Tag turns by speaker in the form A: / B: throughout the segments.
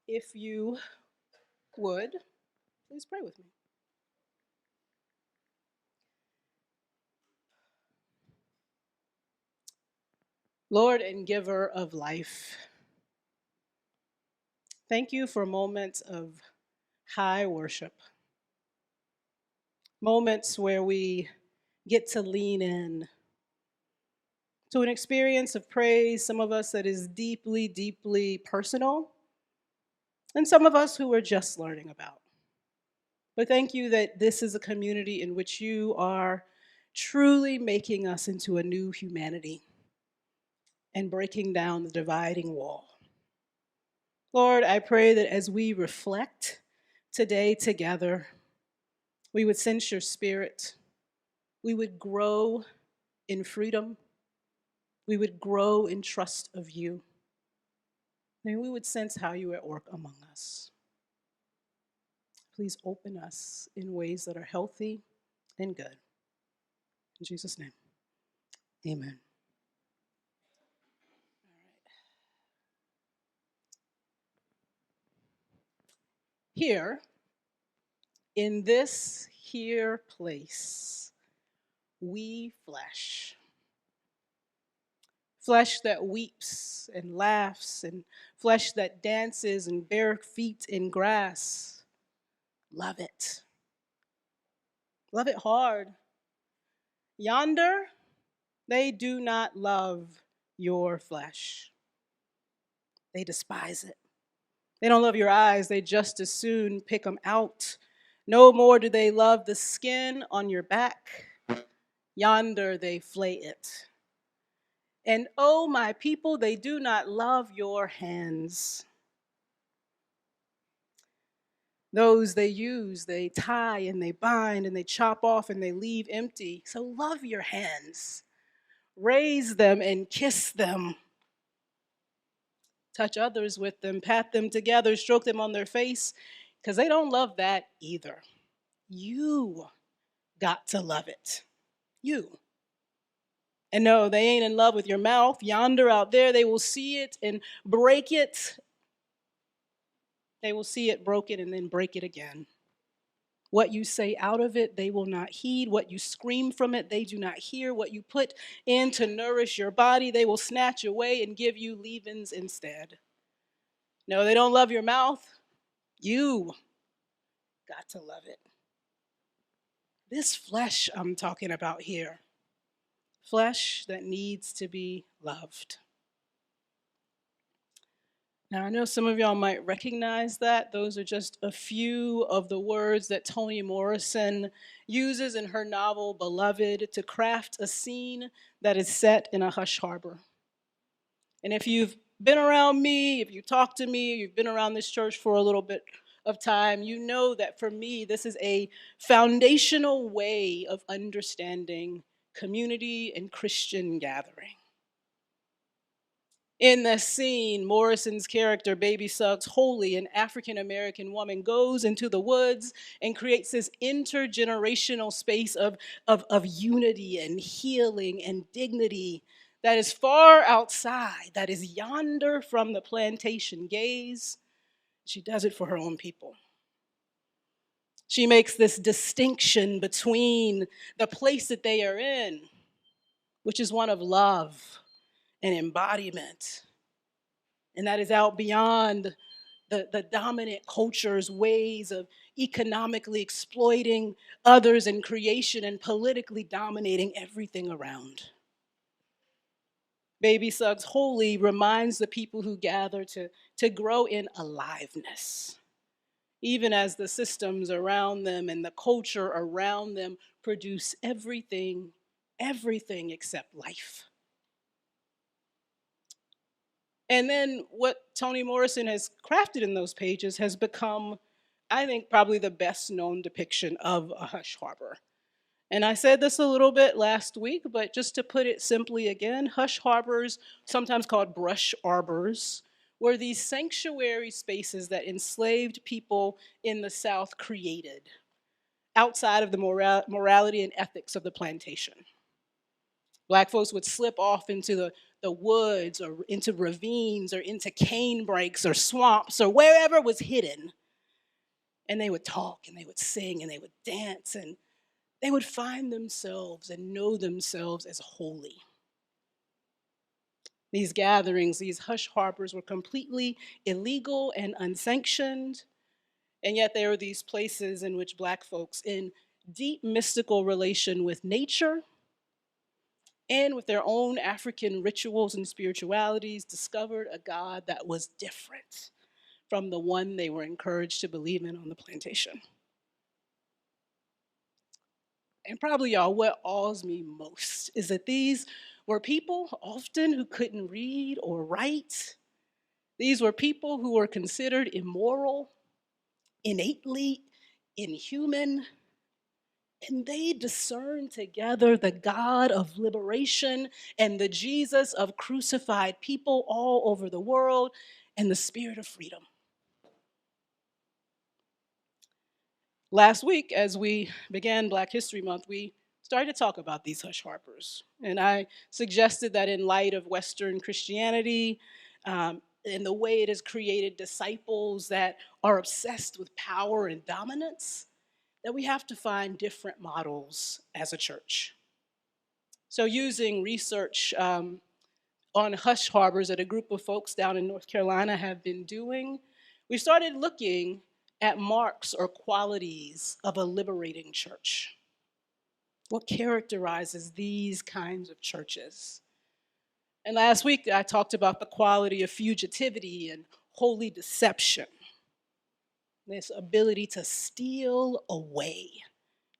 A: If you would, please pray with me. Lord and giver of life, thank you for moments of high worship, moments where we get to lean in to an experience of praise, some of us that is deeply, deeply personal, and some of us who are just learning about. But thank you that this is a community in which you are truly making us into a new humanity and breaking down the dividing wall. Lord, I pray that as we reflect today together, we would sense your spirit, we would grow in freedom, we would grow in trust of you, and we would sense how you are at work among us. Please open us in ways that are healthy and good. In Jesus' name, amen. Here, in this here place, we flesh. Flesh that weeps and laughs, and flesh that dances and bare feet in grass. Love it. Love it hard. Yonder, they do not love your flesh. They despise it. They don't love your eyes. They just as soon pick them out. No more do they love the skin on your back. Yonder, they flay it. And oh, my people, they do not love your hands. Those they use, they tie and they bind and they chop off and they leave empty. So love your hands. Raise them and kiss them. Touch others with them, pat them together, stroke them on their face, because they don't love that either. You got to love it. You. And no, they ain't in love with your mouth. Yonder out there, they will see it and break it. They will see it broken and then break it again. What you say out of it, they will not heed. What you scream from it, they do not hear. What you put in to nourish your body, they will snatch away and give you leavings instead. No, they don't love your mouth. You got to love it. This flesh I'm talking about here, flesh that needs to be loved. Now, I know some of y'all might recognize that. Those are just a few of the words that Toni Morrison uses in her novel Beloved to craft a scene that is set in a hush harbor. And if you've been around me, if you talk to me, you've been around this church for a little bit of time, you know that for me, this is a foundational way of understanding community and Christian gathering. In the scene, Morrison's character, Baby Suggs Holy, an African American woman, goes into the woods and creates this intergenerational space of unity and healing and dignity that is far outside, that is yonder from the plantation gaze. She does it for her own people. She makes this distinction between the place that they are in, which is one of love and embodiment, and that is out beyond the dominant culture's ways of economically exploiting others in creation and politically dominating everything around. Baby Suggs Holy reminds the people who gather to grow in aliveness, even as the systems around them and the culture around them produce everything except life. And then what Toni Morrison has crafted in those pages has become, I think, probably the best known depiction of a hush harbor. And I said this a little bit last week, but just to put it simply again, hush harbors, sometimes called brush arbors, were these sanctuary spaces that enslaved people in the South created outside of the morality and ethics of the plantation. Black folks would slip off into the woods or into ravines or into cane brakes or swamps or wherever was hidden. And they would talk and they would sing and they would dance and they would find themselves and know themselves as holy. These gatherings, these hush harbors were completely illegal and unsanctioned. And yet there are these places in which Black folks, in deep mystical relation with nature and with their own African rituals and spiritualities, discovered a God that was different from the one they were encouraged to believe in on the plantation. And probably, y'all, what awes me most is that these were people often who couldn't read or write. These were people who were considered immoral, innately inhuman, and they discerned together the God of liberation and the Jesus of crucified people all over the world and the spirit of freedom. Last week, as we began Black History Month, we started to talk about these hush harpers. And I suggested that in light of Western Christianity, and the way it has created disciples that are obsessed with power and dominance, that we have to find different models as a church. So using research on hush harbors that a group of folks down in North Carolina have been doing, we started looking at marks or qualities of a liberating church. What characterizes these kinds of churches? And last week I talked about the quality of fugitivity and holy deception, this ability to steal away,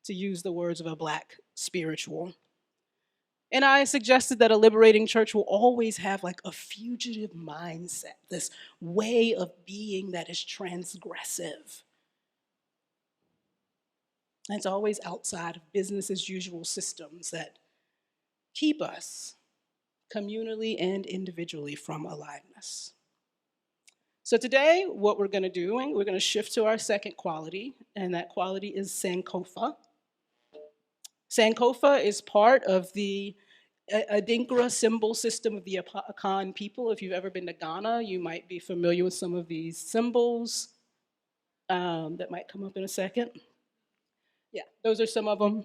A: to use the words of a Black spiritual. And I suggested that a liberating church will always have like a fugitive mindset, this way of being that is transgressive. And it's always outside of business as usual systems that keep us communally and individually from aliveness. So today, what we're going to do, we're going to shift to our second quality, and that quality is Sankofa. Sankofa is part of the Adinkra symbol system of the Akan people. If you've ever been to Ghana, you might be familiar with some of these symbols that might come up in a second. Yeah, those are some of them.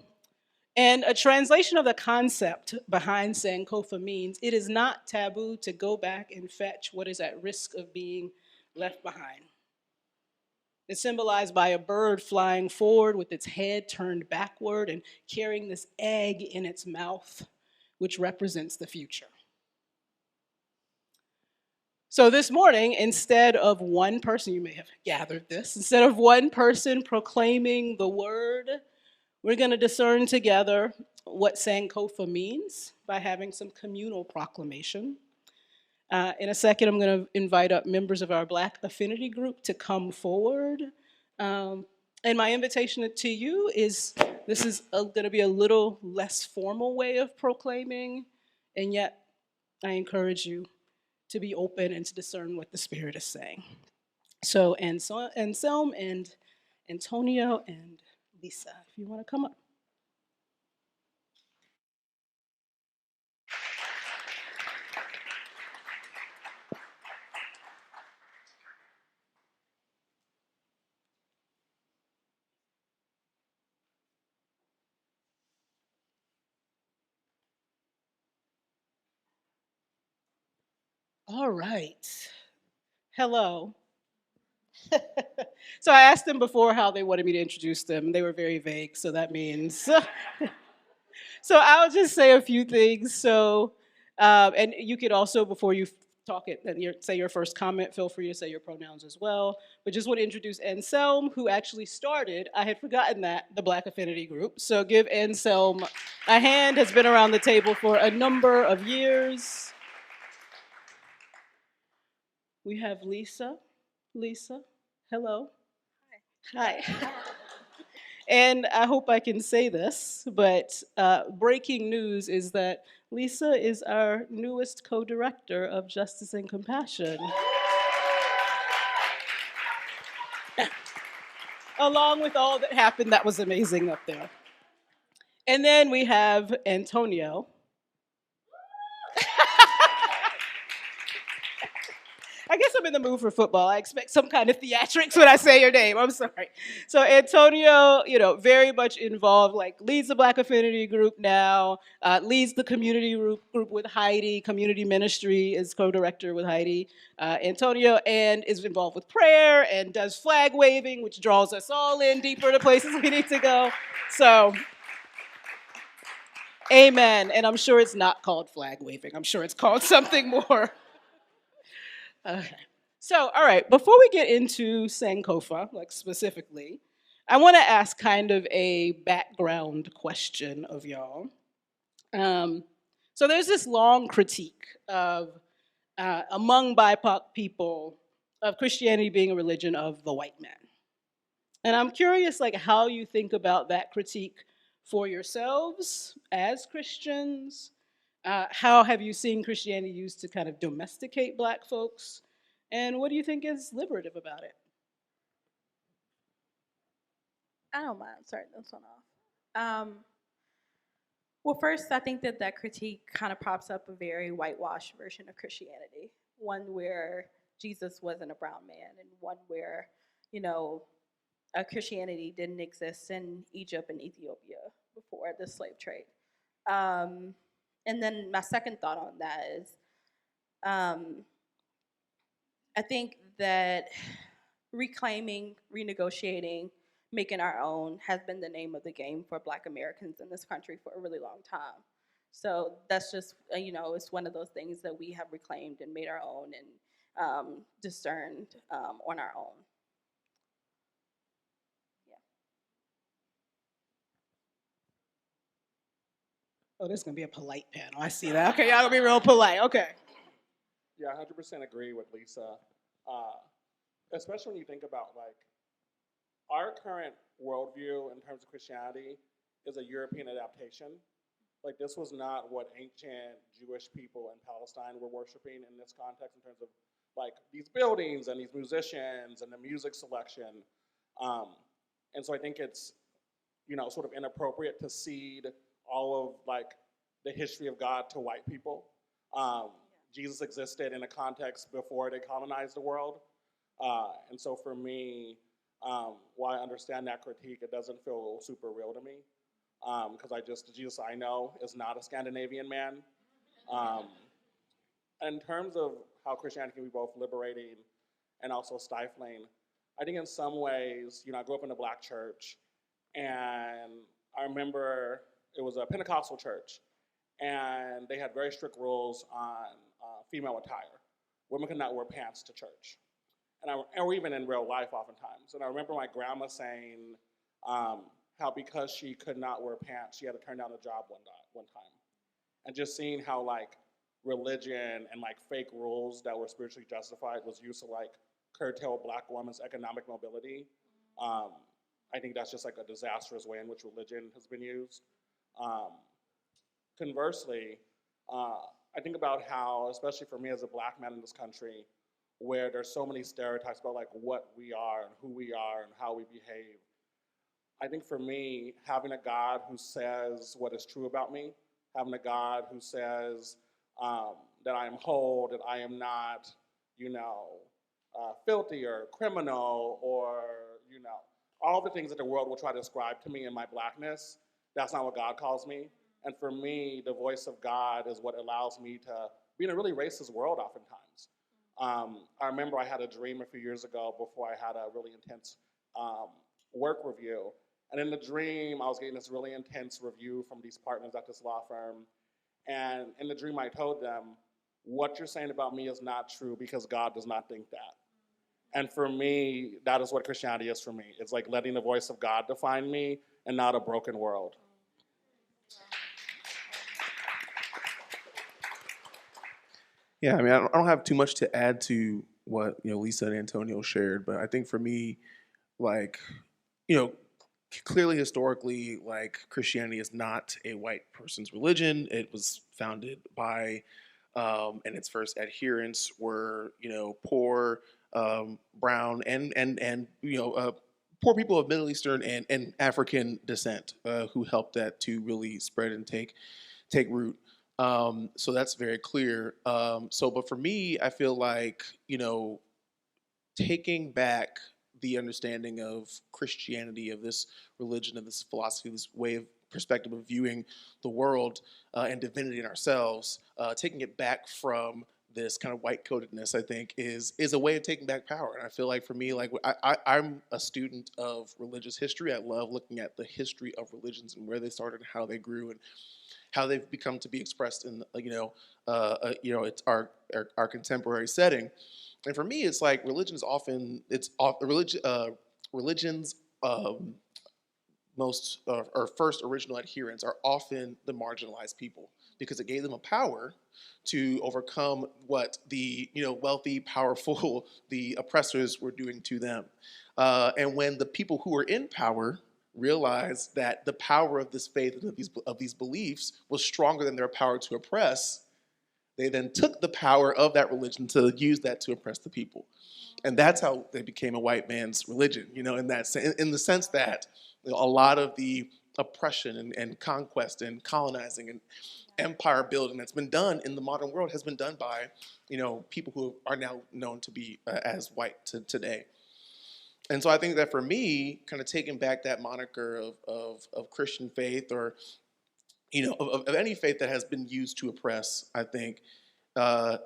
A: And a translation of the concept behind Sankofa means it is not taboo to go back and fetch what is at risk of being left behind. It's symbolized by a bird flying forward with its head turned backward and carrying this egg in its mouth, which represents the future. So this morning, instead of one person, you may have gathered this, instead of one person proclaiming the word, we're going to discern together what Sankofa means by having some communal proclamation. In a second, I'm going to invite up members of our Black affinity group to come forward. And my invitation to you is, this is going to be a little less formal way of proclaiming, and yet I encourage you to be open and to discern what the Spirit is saying. So Anselm and Antonio and Lisa, if you want to come up. All right. Hello. So I asked them before how they wanted me to introduce them. They were very vague, so that means. So I'll just say a few things. So, and you could also, before you talk it and say your first comment, feel free to say your pronouns as well. But just want to introduce Anselm, who actually started, I had forgotten that, the Black Affinity Group. So give Anselm a hand, has been around the table for a number of years. We have Lisa. Lisa, hello. Hi. And I hope I can say this, but breaking news is that Lisa is our newest co-director of Justice and Compassion. Along with all that happened, that was amazing up there. And then we have Antonio. I'm in the mood for football. I expect some kind of theatrics when I say your name. I'm sorry. So Antonio, very much involved, like leads the Black Affinity group now, leads the community group with Heidi, community ministry is co-director with Heidi. Antonio, and is involved with prayer and does flag waving, which draws us all in deeper to places we need to go. So amen. And I'm sure it's not called flag waving. I'm sure it's called something more. Okay. So, all right, before we get into Sankofa, like specifically, I want to ask kind of a background question of y'all. Um, so there's this long critique of, among BIPOC people, of Christianity being a religion of the white man. And I'm curious, like, how you think about that critique for yourselves as Christians. How have you seen Christianity used to kind of domesticate Black folks? And what do you think is liberative about it?
B: I don't mind starting this one off. Well, first, I think that critique kind of props up a very whitewashed version of Christianity, one where Jesus wasn't a brown man, and one where, you know, Christianity didn't exist in Egypt and Ethiopia before the slave trade. Um, and then my second thought on that is, um, I think that reclaiming, renegotiating, making our own has been the name of the game for Black Americans in this country for a really long time. So that's just, it's one of those things that we have reclaimed and made our own and discerned on our own.
A: Oh, this is going to be a polite panel. I see that. Okay, y'all going to be real polite. Okay.
C: Yeah, 100% agree with Lisa. Especially when you think about like our current worldview in terms of Christianity is a European adaptation. Like this was not what ancient Jewish people in Palestine were worshiping in this context in terms of like these buildings and these musicians and the music selection. And so I think it's sort of inappropriate to cede all of like the history of God to white people. Jesus existed in a context before they colonized the world. And so for me, while I understand that critique, it doesn't feel super real to me. Because the Jesus I know is not a Scandinavian man. In terms of how Christianity can be both liberating and also stifling, I think in some ways, I grew up in a Black church, and I remember it was a Pentecostal church, and they had very strict rules on female attire. Women could not wear pants to church, or even in real life oftentimes. And I remember my grandma saying how because she could not wear pants, she had to turn down a job one time. And just seeing how like religion and like fake rules that were spiritually justified was used to like curtail Black women's economic mobility. I think that's just like a disastrous way in which religion has been used. Conversely, I think about how, especially for me as a Black man in this country, where there's so many stereotypes about like what we are and who we are and how we behave. I think for me, having a God who says what is true about me, having a God who says that I am whole, that I am not, filthy or criminal or, all the things that the world will try to ascribe to me in my Blackness, that's not what God calls me. And for me, the voice of God is what allows me to be in a really racist world oftentimes. I remember I had a dream a few years ago before I had a really intense work review. And in the dream, I was getting this really intense review from these partners at this law firm. And in the dream, I told them, what you're saying about me is not true because God does not think that. And for me, that is what Christianity is for me. It's like letting the voice of God define me and not a broken world.
D: Yeah, I mean, I don't have too much to add to what Lisa and Antonio shared, but I think for me, like, clearly historically, like Christianity is not a white person's religion. It was founded by, and its first adherents were poor, brown, and poor people of Middle Eastern and African descent who helped that to really spread and take root. So that's very clear. But for me, I feel like, taking back the understanding of Christianity, of this religion, of this philosophy, this way of perspective of viewing the world and divinity in ourselves, taking it back from this kind of white codedness, I think, is a way of taking back power. And I feel like for me, like I'm a student of religious history. I love looking at the history of religions and where they started and how they grew and how they've become to be expressed in it's our contemporary setting. And for me, it's like religion is often religion's most or first original adherents are often the marginalized people because it gave them a power to overcome what the wealthy, powerful, the oppressors were doing to them. And when the people who were in power realized that the power of this faith and of these beliefs was stronger than their power to oppress, they then took the power of that religion to use that to oppress the people. And that's how they became a white man's religion, in the sense that a lot of the oppression and conquest and colonizing and empire building that's been done in the modern world has been done by, people who are now known to be as white today. And so I think that for me, kind of taking back that moniker of Christian faith or, of any faith that has been used to oppress, I think,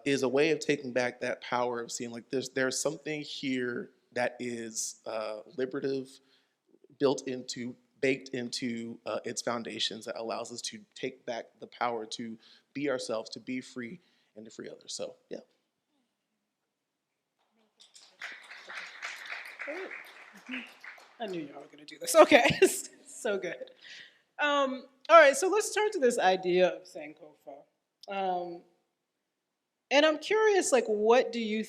D: is a way of taking back that power of seeing like there's something here that is liberative, baked into its foundations that allows us to take back the power to be ourselves, to be free, and to free others. So, yeah.
A: I knew y'all were going to do this. Okay, so good. All right, so let's turn to this idea of Sankofa. And I'm curious, like, what do you,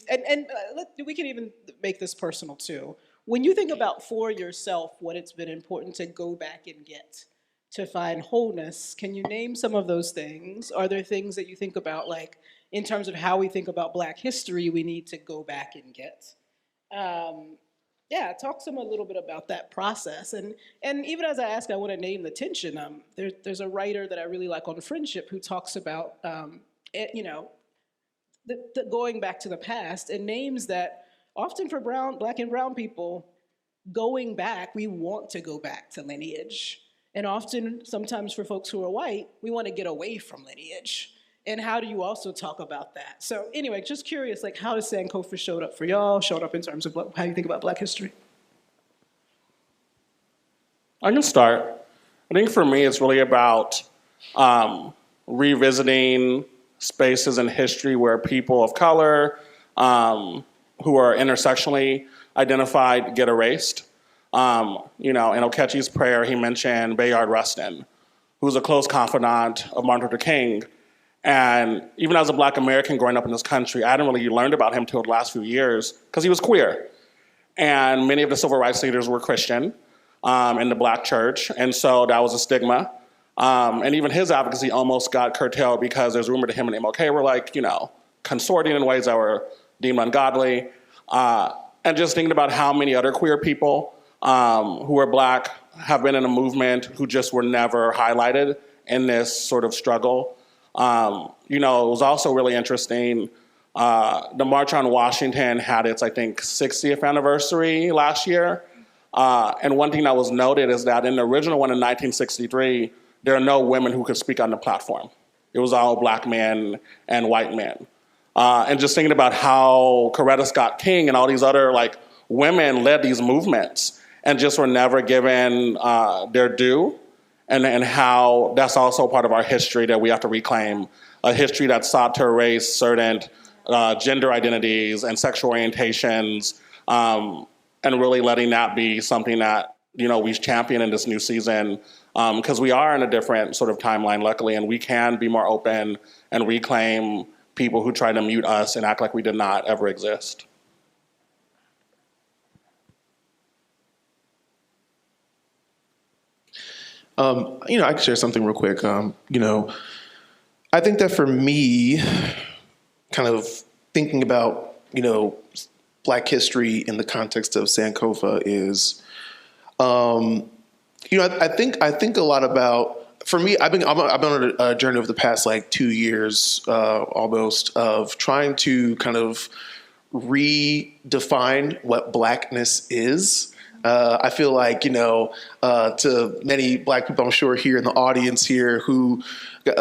A: we can even make this personal too. When you think about for yourself what it's been important to go back and get to find wholeness, can you name some of those things? Are there things that you think about, like, in terms of how we think about Black history, we need to go back and get? Talk some a little bit about that process. And even as I ask, I want to name the tension. There's a writer that I really like on friendship who talks about, the going back to the past and names that often for Black and brown people, going back, we want to go back to lineage. And often, sometimes for folks who are white, we want to get away from lineage. And how do you also talk about that? So anyway, just curious, like how has Sankofa showed up for y'all, showed up in terms of how you think about Black history?
C: I can start. I think for me, it's really about revisiting spaces in history where people of color who are intersectionally identified get erased. In Okechi's prayer, he mentioned Bayard Rustin, who's a close confidant of Martin Luther King. And even as a Black American growing up in this country, I hadn't really learned about him until the last few years because he was queer. And many of the civil rights leaders were Christian in the Black church. And so that was a stigma. And even his advocacy almost got curtailed because there's rumor that him and MLK were consorting in ways that were deemed ungodly. And just thinking about how many other queer people who are Black have been in a movement who just were never highlighted in this sort of struggle. It was also really interesting. The March on Washington had its, I think, 60th anniversary last year. And one thing that was noted is that in the original one in 1963, there are no women who could speak on the platform. It was all Black men and white men. And just thinking about how Coretta Scott King and all these other women led these movements and just were never given their due. And how that's also part of our history that we have to reclaim, a history that sought to erase certain gender identities and sexual orientations, and really letting that be something that, we champion in this new season, because we are in a different sort of timeline, luckily, and we can be more open and reclaim people who try to mute us and act like we did not ever exist.
D: I can share something real quick. I think that for me, kind of thinking about, Black history in the context of Sankofa is, I think a lot about, for me, I've been on a journey over the past 2 years, almost, of trying to kind of redefined what Blackness is. I feel like, to many Black people, I'm sure here in the audience here who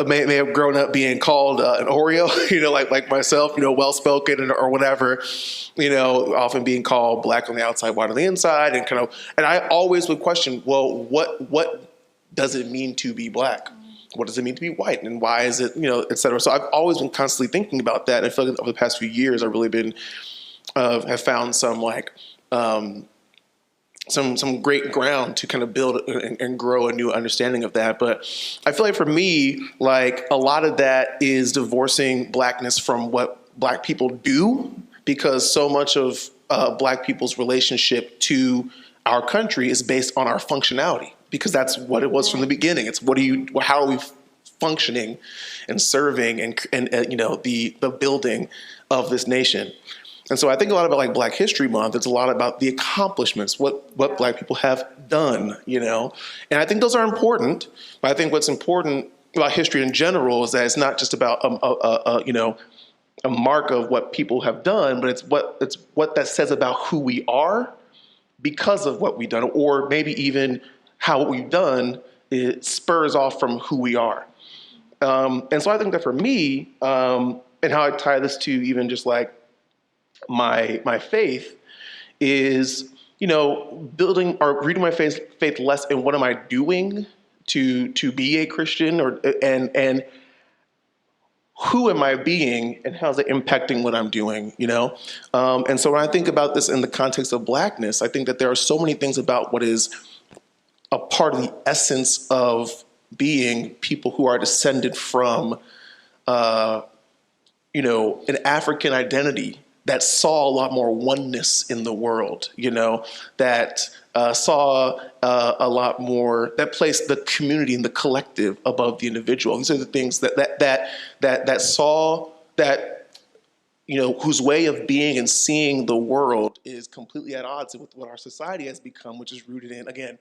D: may have grown up being called an Oreo, like myself, well-spoken or whatever, often being called Black on the outside, white on the inside, and I always would question, well, what does it mean to be Black? What does it mean to be white? And why is it, et cetera? So I've always been constantly thinking about that. I feel like over the past few years, I've really been, have found some great ground to kind of build and grow a new understanding of that. But I feel like for me, like a lot of that is divorcing Blackness from what Black people do, because so much of Black people's relationship to our country is based on our functionality, because that's what it was from the beginning. It's how are we functioning and serving and the building of this nation. And so I think a lot about like Black History Month. It's a lot about the accomplishments, what Black people have done, And I think those are important. But I think what's important about history in general is that it's not just about a mark of what people have done, but it's what that says about who we are because of what we've done, or maybe even how what we've done it spurs off from who we are. And so I think that for me, and how I tie this to even just like my faith is, building or reading my faith less in what am I doing to be a Christian, and who am I being and how's it impacting what I'm doing, And so when I think about this in the context of Blackness, I think that there are so many things about what is a part of the essence of being people who are descended from, an African identity that saw a lot more oneness in the world, that saw a lot more, that placed the community and the collective above the individual. These are the things that saw that, whose way of being and seeing the world is completely at odds with what our society has become, which is rooted in, again,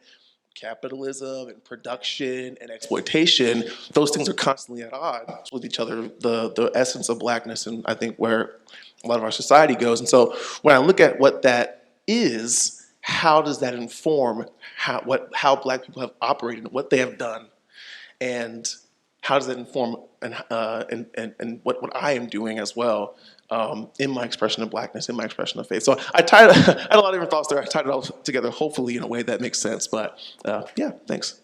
D: capitalism and production and exploitation. Those things are constantly at odds with each other, the essence of Blackness, and I think where a lot of our society goes. And so when I look at what that is, how does that inform how Black people have operated, what they have done, and how does that inform and what I am doing as well in my expression of Blackness, in my expression of faith. So I had a lot of different thoughts there. I tied it all together, hopefully in a way that makes sense. But yeah, thanks.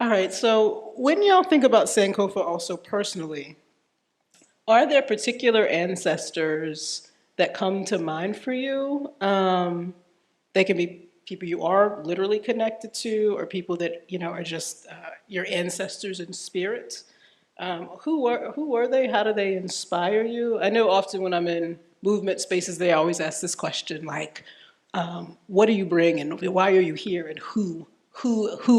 A: All right, so when y'all think about Sankofa also personally, are there particular ancestors that come to mind for you? They can be people you are literally connected to, or people that are just your ancestors in spirit. Who were they? How do they inspire you? I know often when I'm in movement spaces, they always ask this question, like, what do you bring, and why are you here, and who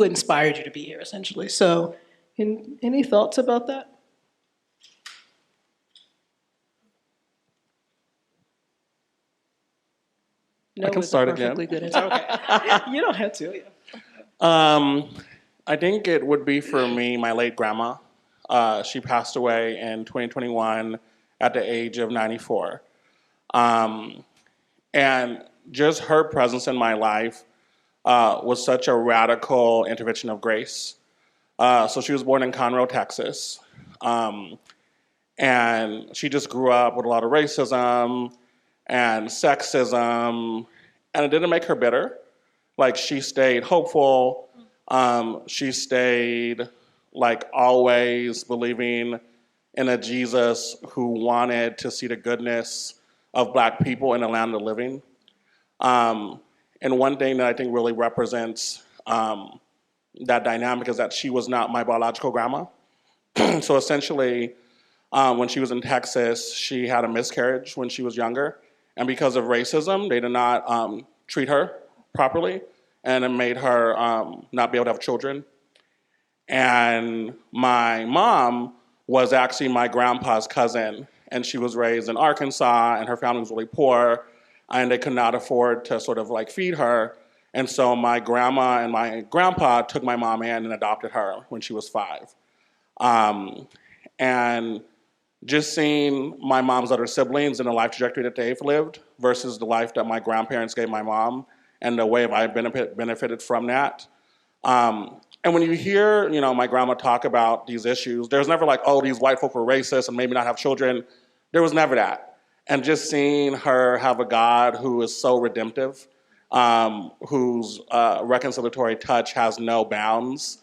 A: inspired you to be here, essentially. So, any thoughts about that? No,
C: I can start again.
A: Good answer. Okay. You don't have to. Yeah.
C: I think it would be for me, my late grandma. She passed away in 2021 at the age of 94. And just her presence in my life was such a radical intervention of grace. So she was born in Conroe, Texas. And she just grew up with a lot of racism and sexism, and it didn't make her bitter. Like, she stayed hopeful. She stayed, like, always believing in a Jesus who wanted to see the goodness of Black people in the land of the living. And one thing that I think really represents that dynamic is that she was not my biological grandma. So essentially, when she was in Texas, she had a miscarriage when she was younger. And because of racism, they did not treat her properly, and it made her not be able to have children. And my mom was actually my grandpa's cousin, and she was raised in Arkansas, and her family was really poor, and they could not afford to sort of like feed her. And so my grandma and my grandpa took my mom in and adopted her when she was 5. And just seeing my mom's other siblings and the life trajectory that they've lived versus the life that my grandparents gave my mom and the way I've benefited from that. And when you hear, my grandma talk about these issues, there's never like, oh, these white folk were racist and maybe not have children. There was never that. And just seeing her have a God who is so redemptive, whose reconciliatory touch has no bounds,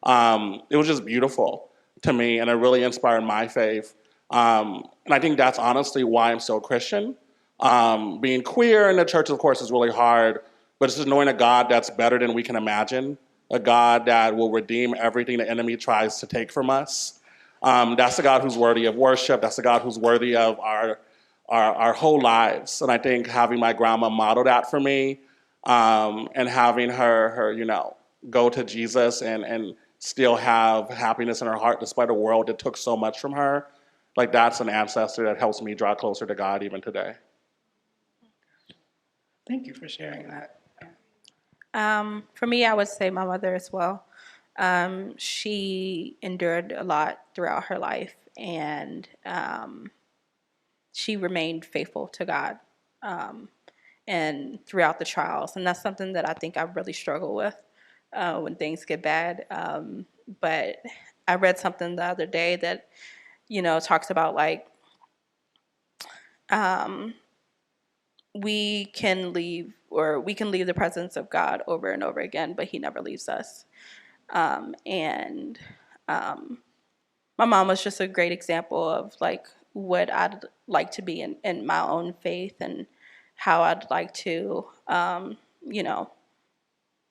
C: it was just beautiful to me, and it really inspired my faith. And I think that's honestly why I'm still a Christian. Being queer in the church, of course, is really hard, but it's just knowing a God that's better than we can imagine, a God that will redeem everything the enemy tries to take from us. That's a God who's worthy of worship. That's a God who's worthy of our whole lives. And I think having my grandma model that for me, and having her go to Jesus and still have happiness in her heart despite a world that took so much from her, like that's an ancestor that helps me draw closer to God even today.
A: Thank you for sharing that.
B: For me, I would say my mother as well. She endured a lot throughout her life, and she remained faithful to God and throughout the trials. And that's something that I think I really struggle with when things get bad. But I read something the other day that, talks about like we can leave the presence of God over and over again, but he never leaves us. And my mom was just a great example of like what I'd like to be in my own faith and how I'd like to,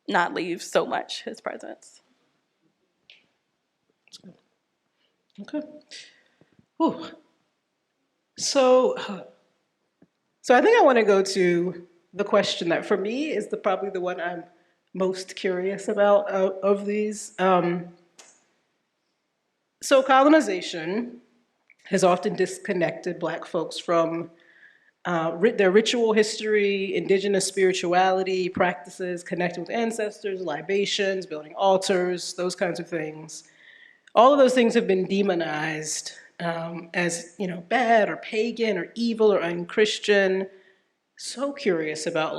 B: not leave so much his presence.
A: Okay. Whew. So I think I want to go to the question that for me is probably the one I'm most curious about of these. So colonization has often disconnected Black folks from their ritual history, indigenous spirituality, practices, connecting with ancestors, libations, building altars, those kinds of things. All of those things have been demonized as bad or pagan or evil or unchristian. So curious about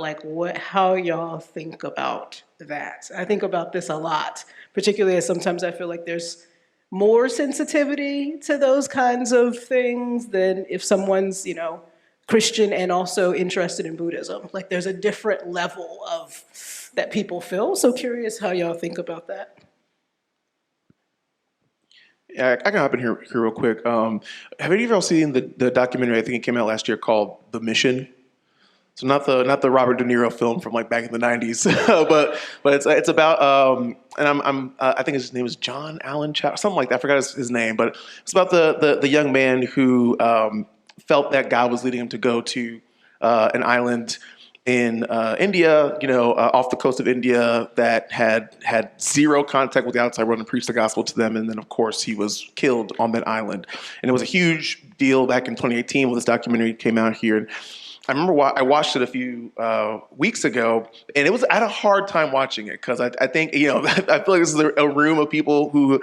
A: how y'all think about that. I think about this a lot, particularly as sometimes I feel like there's more sensitivity to those kinds of things than if someone's Christian and also interested in Buddhism. Like there's a different level of that people feel. So curious how y'all think about that.
D: Yeah, I can hop in here real quick. Have any of y'all seen the documentary? I think it came out last year called The Mission. So not the Robert De Niro film from like back in the '90s, but it's about and I think his name is John Allen Chow, something like that. I forgot his name, but it's about the young man who felt that God was leading him to go to an island in India, off the coast of India that had zero contact with the outside world and preached the gospel to them. And then, of course, he was killed on that island. And it was a huge deal back in 2018 when this documentary came out here. And I remember I watched it a few weeks ago, and I had a hard time watching it because I think, I feel like this is a room of people who,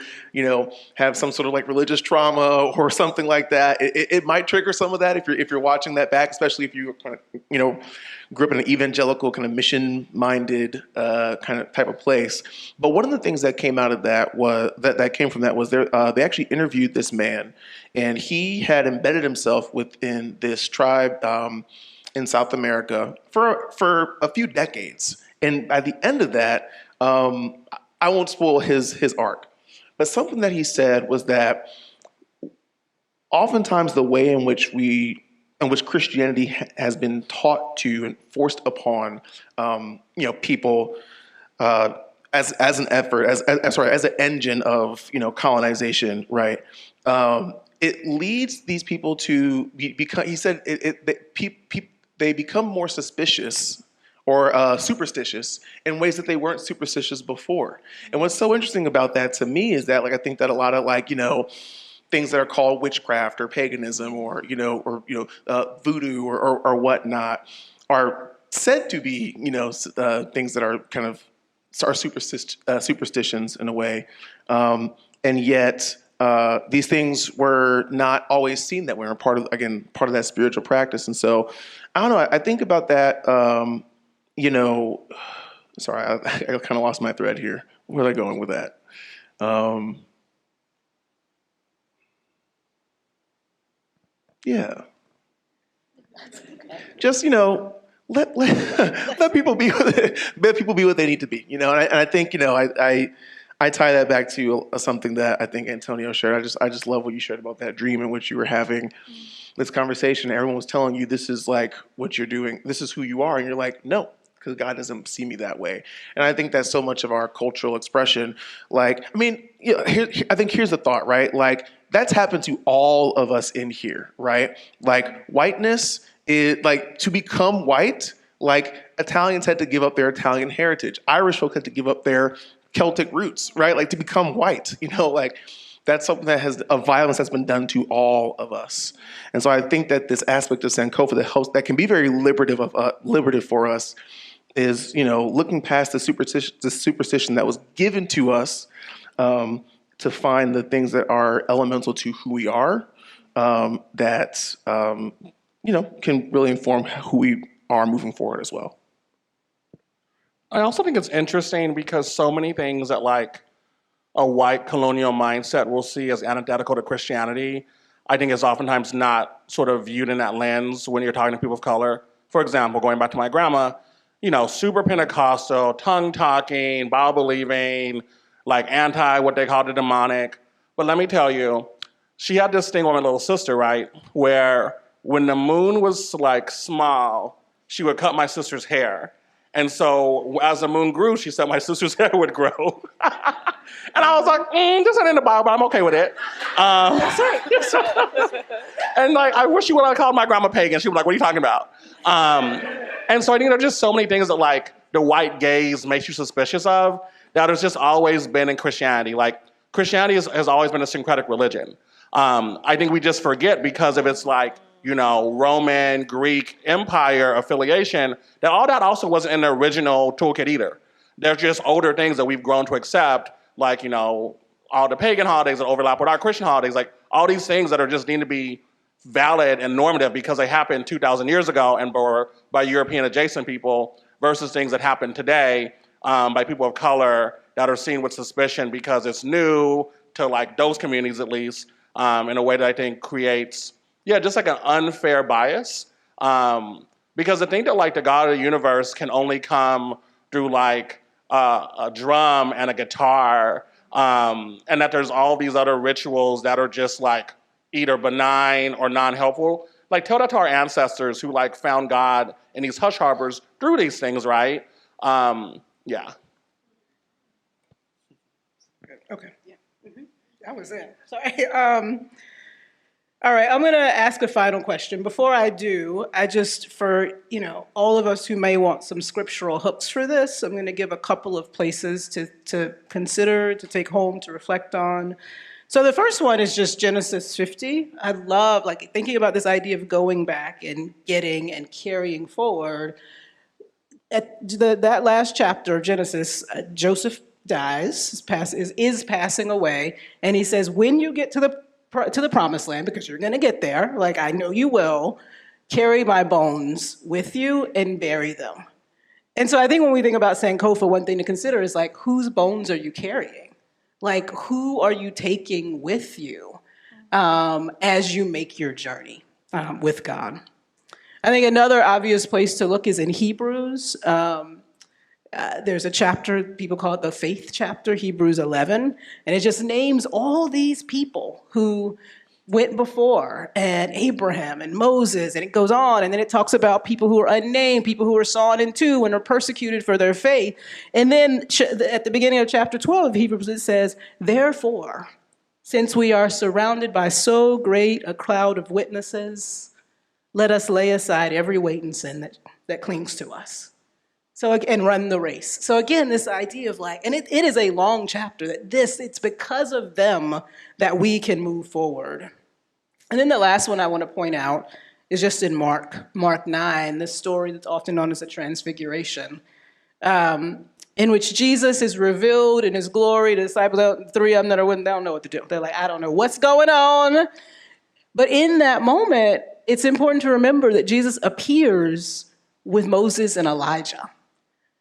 D: have some sort of like religious trauma or something like that. It might trigger some of that if you're watching that back, especially if you kind of, grew up in an evangelical kind of mission-minded kind of type of place. But one of the things that came out of that was that came from that was they actually interviewed this man, and he had embedded himself within this tribe in South America for a few decades. And by the end of that, I won't spoil his arc, but something that he said was that oftentimes the way in which Christianity has been taught to and forced upon, people as an effort, as an engine of colonization, right? It leads these people to become. He said they become more suspicious or superstitious in ways that they weren't superstitious before. And what's so interesting about that to me is that I think that a lot of things that are called witchcraft or paganism or voodoo or whatnot are said to be things that are kind of are superstitions in a way, and yet these things were not always seen that way, or part of that spiritual practice. And so, I don't know. I think about that. Sorry, I kind of lost my thread here. Where am I going with that? Yeah. Just let let people be let people be what they need to be. And I think I tie that back to something that I think Antonio shared. I just love what you shared about that dream in which you were having this conversation. Everyone was telling you this is like what you're doing. This is who you are, and you're like, no, because God doesn't see me that way. And I think that's so much of our cultural expression. Like, I mean, I think here's the thought, right? Like, that's happened to all of us in here, right? Like, whiteness is like, to become white, like Italians had to give up their Italian heritage. Irish folk had to give up their Celtic roots, right? Like, to become white, like that's something that has a violence that's been done to all of us. And so I think that this aspect of Sankofa that can be very liberative for us is, looking past the superstition that was given to us to find the things that are elemental to who we are, that can really inform who we are moving forward as well.
C: I also think it's interesting because so many things that like a white colonial mindset will see as antithetical to Christianity, I think is oftentimes not sort of viewed in that lens when you're talking to people of color. For example, going back to my grandma, super Pentecostal, tongue-talking, Bible-believing, like anti what they call the demonic. But let me tell you, she had this thing with my little sister, right, where when the moon was like small, she would cut my sister's hair. And so as the moon grew, she said my sister's hair would grow. And I was like, this isn't in the Bible, but I'm okay with it. That's right. And like, I wish you would have called my grandma pagan. She was like, what are you talking about? And so I think there are just so many things that like the white gaze makes you suspicious of that has just always been in Christianity. Like Christianity has always been a syncretic religion. I think we just forget because of its like, Roman, Greek Empire affiliation, that all that also wasn't in the original toolkit either. They're just older things that we've grown to accept, like, all the pagan holidays that overlap with our Christian holidays, like all these things that are just need to be valid and normative because they happened 2,000 years ago and were by European adjacent people versus things that happen today by people of color that are seen with suspicion because it's new to like those communities at least in a way that I think creates just like an unfair bias. Because I think that like the God of the universe can only come through like a drum and a guitar, and that there's all these other rituals that are just like either benign or non-helpful. Like tell that to our ancestors who like found God in these hush harbors through these things, right? Yeah.
A: Okay. Yeah. Mm-hmm. That was it. Sorry. All right, I'm going to ask a final question. Before I do, for all of us who may want some scriptural hooks for this, I'm going to give a couple of places to consider, to take home, to reflect on. So the first one is just Genesis 50. I love thinking about this idea of going back and getting and carrying forward. At that last chapter of Genesis, Joseph dies, is passing away, and he says, when you get to the promised land, because you're going to get there, like I know you will, carry my bones with you and bury them. And so I think when we think about Sankofa, one thing to consider is like, whose bones are you carrying? Like, who are you taking with you as you make your journey with God? I think another obvious place to look is in Hebrews. There's a chapter, people call it the faith chapter, Hebrews 11, and it just names all these people who went before, and Abraham and Moses, and it goes on, and then it talks about people who are unnamed, people who are sawn in two and are persecuted for their faith. And then at the beginning of chapter 12 of Hebrews, it says, therefore, since we are surrounded by so great a cloud of witnesses, let us lay aside every weight and sin that clings to us. So, and run the race. So again, this idea of and it is a long chapter, it's because of them that we can move forward. And then the last one I want to point out is just in Mark 9, this story that's often known as the Transfiguration. in which Jesus is revealed in his glory. The disciples, three of them that are with him, they don't know what to do. They're like, I don't know what's going on. But in that moment, it's important to remember that Jesus appears with Moses and Elijah.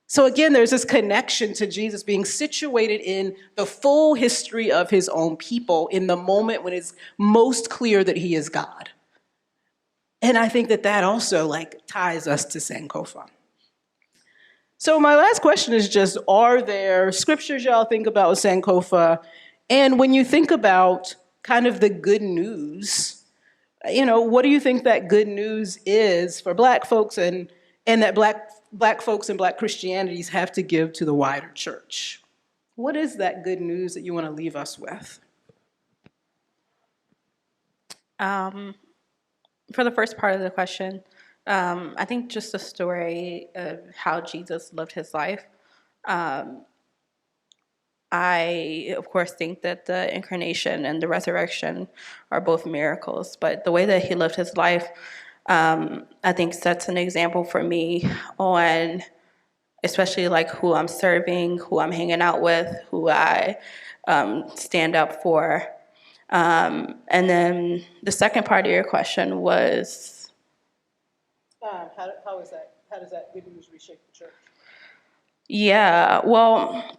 A: So again, there's this connection to Jesus being situated in the full history of his own people in the moment when it's most clear that he is God. And I think that that also ties us to Sankofa. So my last question is just, are there scriptures y'all think about with Sankofa? And when you think about kind of the good news, what do you think that good news is for Black folks and that Black folks and Black Christianities have to give to the wider church? What is that good news that you want to leave us with?
B: For the first part of the question, I think just the story of how Jesus lived his life. I, of course, think that the incarnation and the resurrection are both miracles, but the way that he lived his life, I think sets an example for me on especially who I'm serving, who I'm hanging out with, who I stand up for. And then the second part of your question was,
A: how does that good news reshape the church?
B: yeah, well,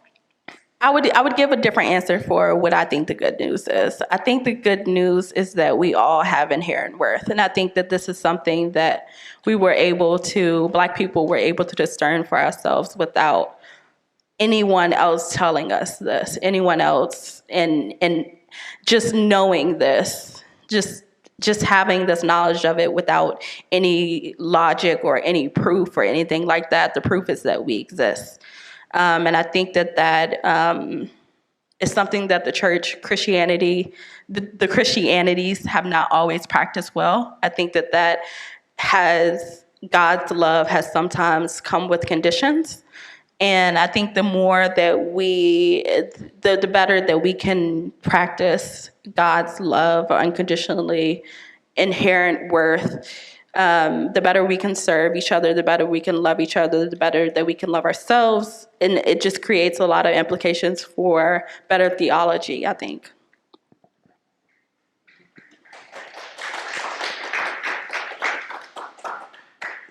B: I would give a different answer for what I think the good news is. I think the good news is that we all have inherent worth. And I think that this is something that Black people were able to discern for ourselves without anyone else telling us this, anyone else, and just knowing this, just having this knowledge of it without any logic or any proof or anything like that. The proof is that we exist. And I think that is something that the church, Christianity, the Christianities have not always practiced well. I think that God's love has sometimes come with conditions. And I think the more that the better that we can practice God's love unconditionally, inherent worth, the better we can serve each other, the better we can love each other, the better that we can love ourselves. And it just creates a lot of implications for better theology, I think.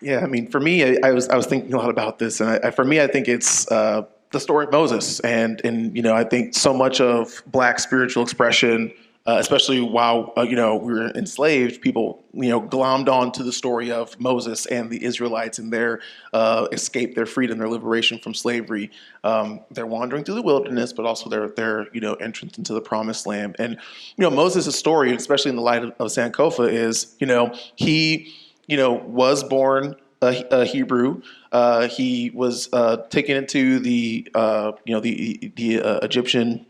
D: Yeah, I mean, for me, I was thinking a lot about this, and for me, I think it's the story of Moses, and I think so much of Black spiritual expression, especially while we were enslaved, people glommed onto the story of Moses and the Israelites and their escape, their freedom, their liberation from slavery, their wandering through the wilderness, but also their entrance into the Promised Land. And Moses' story, especially in the light of Sankofa, is he was born a Hebrew. He was taken into the Egyptian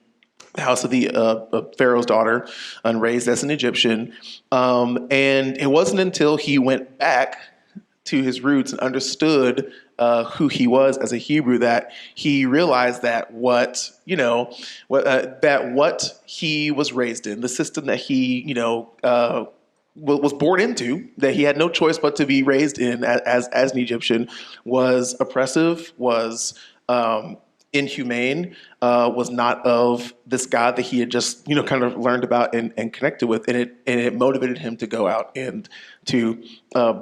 D: house of the Pharaoh's daughter and raised as an Egyptian. And it wasn't until he went back to his roots and understood who he was as a Hebrew that he realized that what he was raised in, the system that he was born into, that he had no choice but to be raised in as an Egyptian, was oppressive, was inhumane, was not of this God that he had just kind of learned about and connected with, and it motivated him to go out and to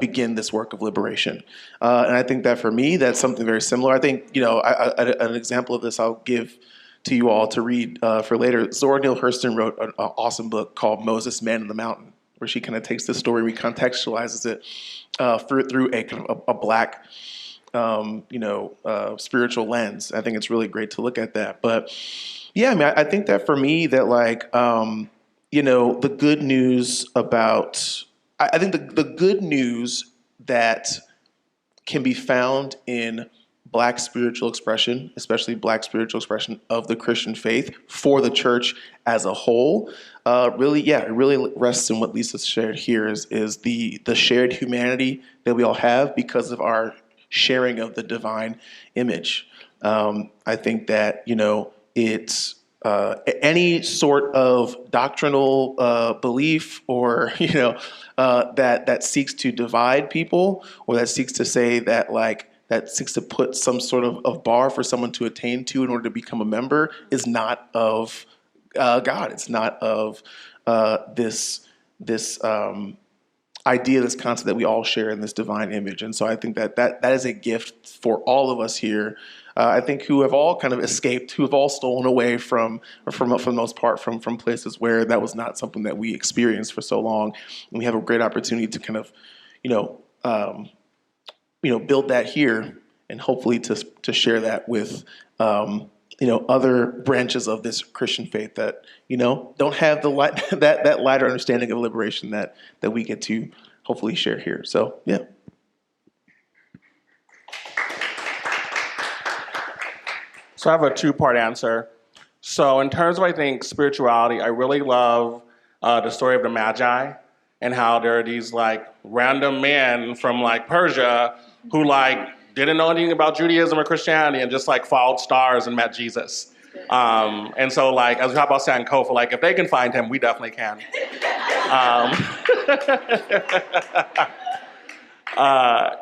D: begin this work of liberation. And I think that for me, that's something very similar. I think an example of this I'll give to you all to read for later. Zora Neale Hurston wrote an awesome book called Moses, Man in the Mountain, where she kind of takes this story, recontextualizes it through a kind of a Black spiritual lens. I think it's really great to look at that. But yeah, I mean, I think that for me, that the good news about, I think the good news that can be found in Black spiritual expression, especially Black spiritual expression of the Christian faith for the church as a whole, it really rests in what Lisa shared here is the shared humanity that we all have because of our sharing of the divine image. I think that it's any sort of doctrinal belief or that seeks to divide people, or that seeks to say that that seeks to put some sort of bar for someone to attain to in order to become a member is not of God. It's not of this idea, this concept that we all share in this divine image. And so I think that is a gift for all of us here. I think who have all kind of escaped, who have all stolen away for the most part, from places where that was not something that we experienced for so long. And we have a great opportunity to kind of, build that here, and hopefully to share that with, other branches of this Christian faith that, don't have that lighter understanding of liberation that we get to hopefully share here. So, yeah.
C: So I have a two-part answer. So in terms of, I think, spirituality, I really love the story of the Magi and how there are these random men from Persia who didn't know anything about Judaism or Christianity and just followed stars and met Jesus. And so as we talk about Sankofa, if they can find him, we definitely can.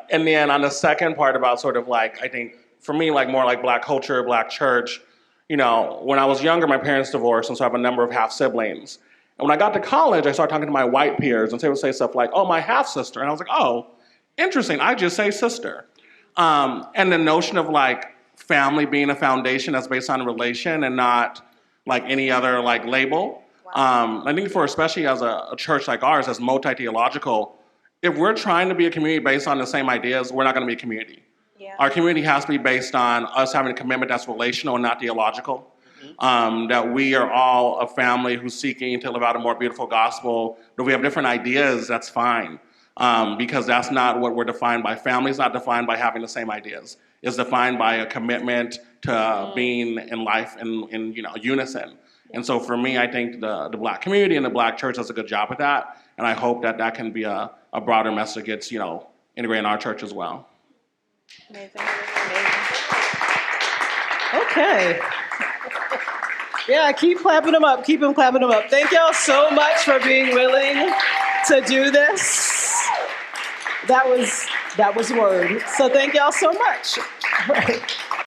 C: And then on the second part about sort of I think for me more Black culture, Black church, when I was younger, my parents divorced, and so I have a number of half siblings. And when I got to college, I started talking to my white peers, and they would say stuff like, "Oh, my half sister," and I was like, "Oh, interesting. I just say sister." And the notion of family being a foundation that's based on relation and not any other label. Wow. I think for especially as a church like ours, as multi-theological, if we're trying to be a community based on the same ideas, we're not going to be a community. Yeah. Our community has to be based on us having a commitment that's relational and not theological. Mm-hmm. That we are all a family who's seeking to live out a more beautiful gospel. But if we have different ideas, that's fine. Because that's not what we're defined by. Family is not defined by having the same ideas. It's defined by a commitment to being in life in unison. And so for me, I think the Black community and the Black church does a good job with that. And I hope that can be a broader message that gets, integrated in our church as well.
B: Amazing.
A: Okay. Yeah, keep clapping them up. Keep them clapping them up. Thank y'all so much for being willing to do this. That was word. So thank y'all so much.